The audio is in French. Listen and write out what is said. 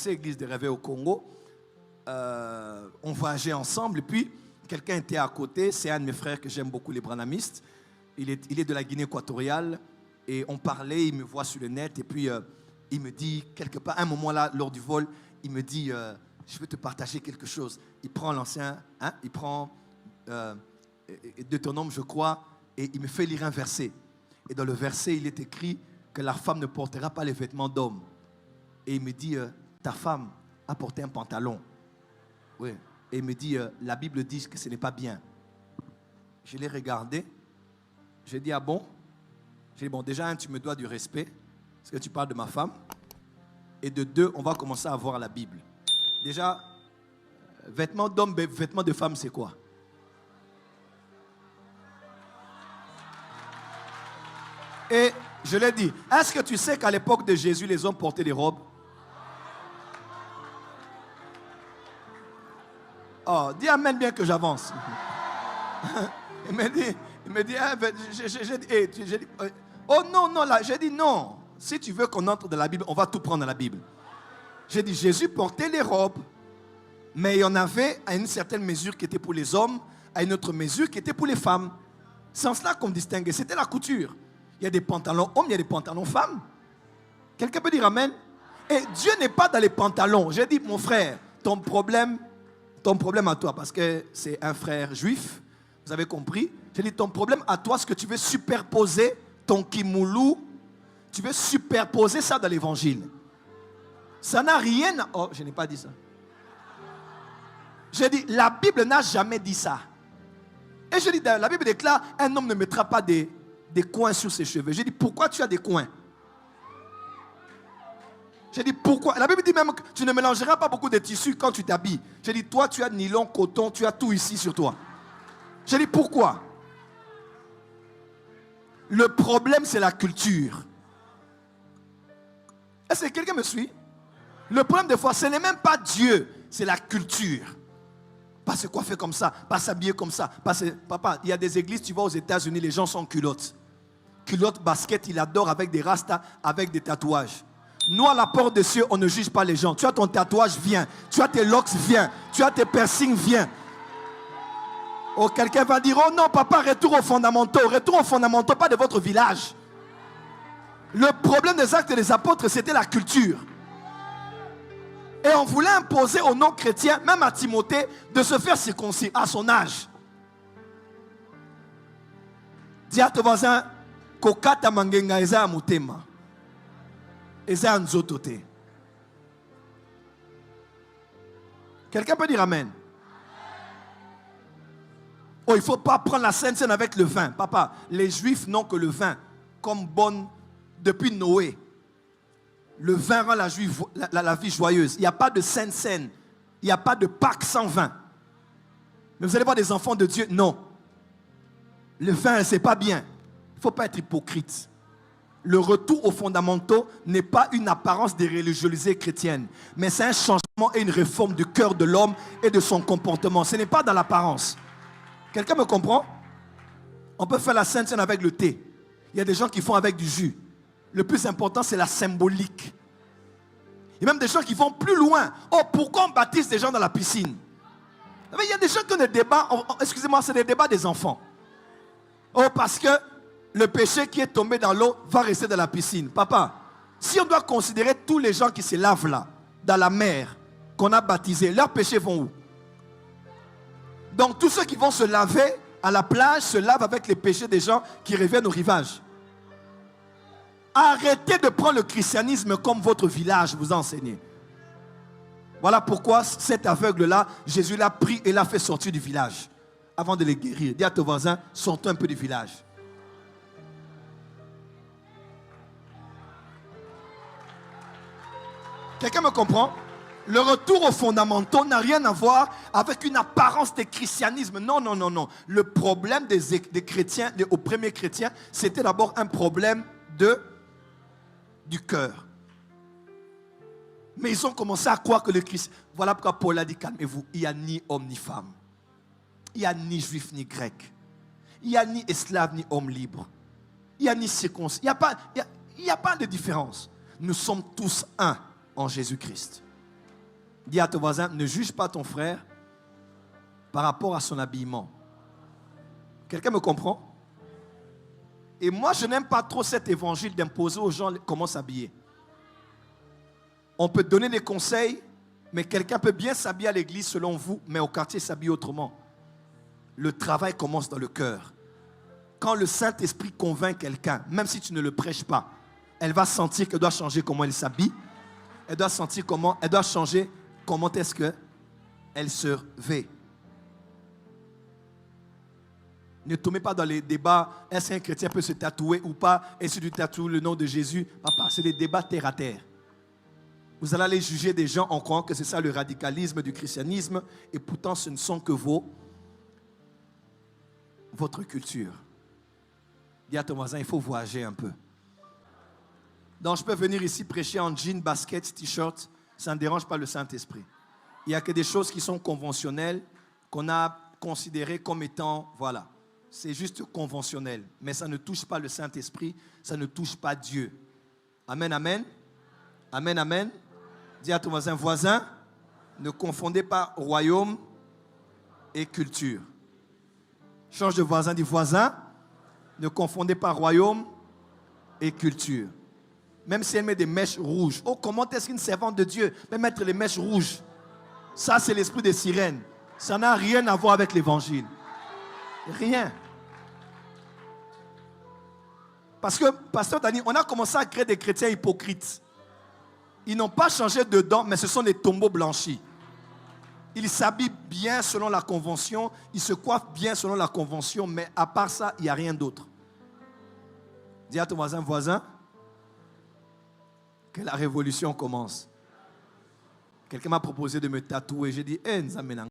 Église de Réveil au Congo, on voyageait ensemble et puis quelqu'un était à côté, c'est un de mes frères que j'aime beaucoup, les branhamistes. Il est de la Guinée équatoriale et on parlait, il me voit sur le net et puis il me dit quelque part, à un moment là, lors du vol, il me dit je veux te partager quelque chose. Il prend l'ancien, il prend Deutéronome je crois et il me fait lire un verset. Et dans le verset il est écrit que la femme ne portera pas les vêtements d'homme. Et il me dit ta femme a porté un pantalon. Oui. Et il me dit, la Bible dit que ce n'est pas bien. Je l'ai regardé. J'ai dit, ah bon? J'ai dit, bon, déjà, tu me dois du respect, parce que tu parles de ma femme. Et de deux, on va commencer à voir la Bible. Déjà, vêtements d'homme, vêtements de femme, c'est quoi? Et je l'ai dit, est-ce que tu sais qu'à l'époque de Jésus, les hommes portaient des robes? Oh, dis amen bien que j'avance. Il me dit, oh non, non, là, j'ai dit non. Si tu veux qu'on entre dans la Bible, on va tout prendre dans la Bible. J'ai dit, Jésus portait les robes, mais il y en avait à une certaine mesure qui était pour les hommes, à une autre mesure qui était pour les femmes. C'est en cela qu'on distinguait, c'était la couture. Il y a des pantalons hommes, il y a des pantalons femmes. Quelqu'un peut dire amen? Et Dieu n'est pas dans les pantalons. J'ai dit, mon frère, ton problème à toi, parce que c'est un frère juif, vous avez compris. J'ai dit, ton problème à toi, ce que tu veux superposer, ton kimoulou, tu veux superposer ça dans l'évangile. Ça n'a rien à... Oh, je n'ai pas dit ça. J'ai dit, la Bible n'a jamais dit ça. Et je dis, la Bible déclare, un homme ne mettra pas des coins sur ses cheveux. J'ai dit, pourquoi tu as des coins? J'ai dit, pourquoi? La Bible dit même que tu ne mélangeras pas beaucoup de tissus quand tu t'habilles. J'ai dit, toi, tu as nylon, coton, tu as tout ici sur toi. J'ai dit, pourquoi? Le problème, c'est la culture. Est-ce que quelqu'un me suit? Le problème, des fois, ce n'est même pas Dieu, c'est la culture. Pas se coiffer comme ça, pas s'habiller comme ça. Papa, il y a des églises, tu vas aux États-Unis, les gens sont culottes. Culottes, basket, ils adorent avec des rastas, avec des tatouages. Nous, à la porte des cieux, on ne juge pas les gens. Tu as ton tatouage, viens. Tu as tes locks, viens. Tu as tes piercings, viens. Oh, quelqu'un va dire, oh non, papa, retour aux fondamentaux. Retour aux fondamentaux, pas de votre village. Le problème des actes des apôtres, c'était la culture. Et on voulait imposer aux non-chrétiens, même à Timothée, de se faire circoncire à son âge. Dis à ton voisin, kokata mangenga eza mutema. Quelqu'un peut dire amen? Oh, il ne faut pas prendre la Sainte Seine avec le vin. Papa, les Juifs n'ont que le vin comme bonne depuis Noé. Le vin rend la vie joyeuse. Il n'y a pas de Sainte Seine. Il n'y a pas de Pâques sans vin. Mais vous allez voir des enfants de Dieu? Non. Le vin, ce n'est pas bien. Il ne faut pas être hypocrite. Le retour aux fondamentaux n'est pas une apparence déreligieusée chrétienne, mais c'est un changement et une réforme du cœur de l'homme et de son comportement. Ce n'est pas dans l'apparence. Quelqu'un me comprend? On peut faire la Sainte Seine avec le thé. Il y a des gens qui font avec du jus. Le plus important, c'est la symbolique. Il y a même des gens qui vont plus loin. Oh, pourquoi on baptise des gens dans la piscine? Il y a des gens qui ont des débats. Excusez-moi, c'est des débats des enfants. Oh, parce que le péché qui est tombé dans l'eau va rester dans la piscine. Papa, si on doit considérer tous les gens qui se lavent là, dans la mer, qu'on a baptisés, leurs péchés vont où? Donc tous ceux qui vont se laver à la plage se lavent avec les péchés des gens qui reviennent au rivage. Arrêtez de prendre le christianisme comme votre village, vous enseignez. Voilà pourquoi cet aveugle-là, Jésus l'a pris et l'a fait sortir du village. Avant de les guérir, dis à ton voisin, sortons un peu du village. Quelqu'un me comprend? Le retour aux fondamentaux n'a rien à voir avec une apparence de christianisme. Non, non, non, non. Le problème des chrétiens, aux premiers chrétiens, c'était d'abord un problème du cœur. Mais ils ont commencé à croire que le Christ... Voilà pourquoi Paul a dit, calmez-vous, il n'y a ni homme ni femme. Il n'y a ni juif ni grec. Il n'y a ni esclave ni homme libre. Il n'y a ni circoncis. Il n'y a pas de différence. Nous sommes tous un en Jésus-Christ. Dis à ton voisin, ne juge pas ton frère par rapport à son habillement. Quelqu'un me comprend? Et moi, je n'aime pas trop cet évangile d'imposer aux gens comment s'habiller. On peut donner des conseils, mais quelqu'un peut bien s'habiller à l'église selon vous, mais au quartier s'habille autrement. Le travail commence dans le cœur. Quand le Saint-Esprit convainc quelqu'un, même si tu ne le prêches pas, elle va sentir qu'elle doit changer comment elle s'habille. Elle doit sentir comment, elle doit changer comment est-ce qu'elle se vêt. Ne tombez pas dans les débats, est-ce qu'un chrétien peut se tatouer ou pas? Est-ce que tu tatoues le nom de Jésus? Papa, c'est des débats terre à terre. Vous allez aller juger des gens en croyant que c'est ça le radicalisme du christianisme, et pourtant ce ne sont que votre culture. Dis à ton voisin, il faut voyager un peu. Donc je peux venir ici prêcher en jean, basket, t-shirt, ça ne dérange pas le Saint-Esprit. Il n'y a que des choses qui sont conventionnelles, qu'on a considérées comme étant, voilà, c'est juste conventionnel. Mais ça ne touche pas le Saint-Esprit, ça ne touche pas Dieu. Amen, amen. Amen, amen. Dis à ton voisin, ne confondez pas royaume et culture. Change de voisin, dis voisin, ne confondez pas royaume et culture. Même si elle met des mèches rouges. Oh, comment est-ce qu'une servante de Dieu peut mettre les mèches rouges? Ça, c'est l'esprit des sirènes. Ça n'a rien à voir avec l'évangile. Rien. Parce que, pasteur Dani, on a commencé à créer des chrétiens hypocrites. Ils n'ont pas changé dedans, mais ce sont des tombeaux blanchis. Ils s'habillent bien selon la convention, ils se coiffent bien selon la convention, mais à part ça, il n'y a rien d'autre. Dis à ton voisin, que la révolution commence. Quelqu'un m'a proposé de me tatouer. J'ai dit, Nzamena.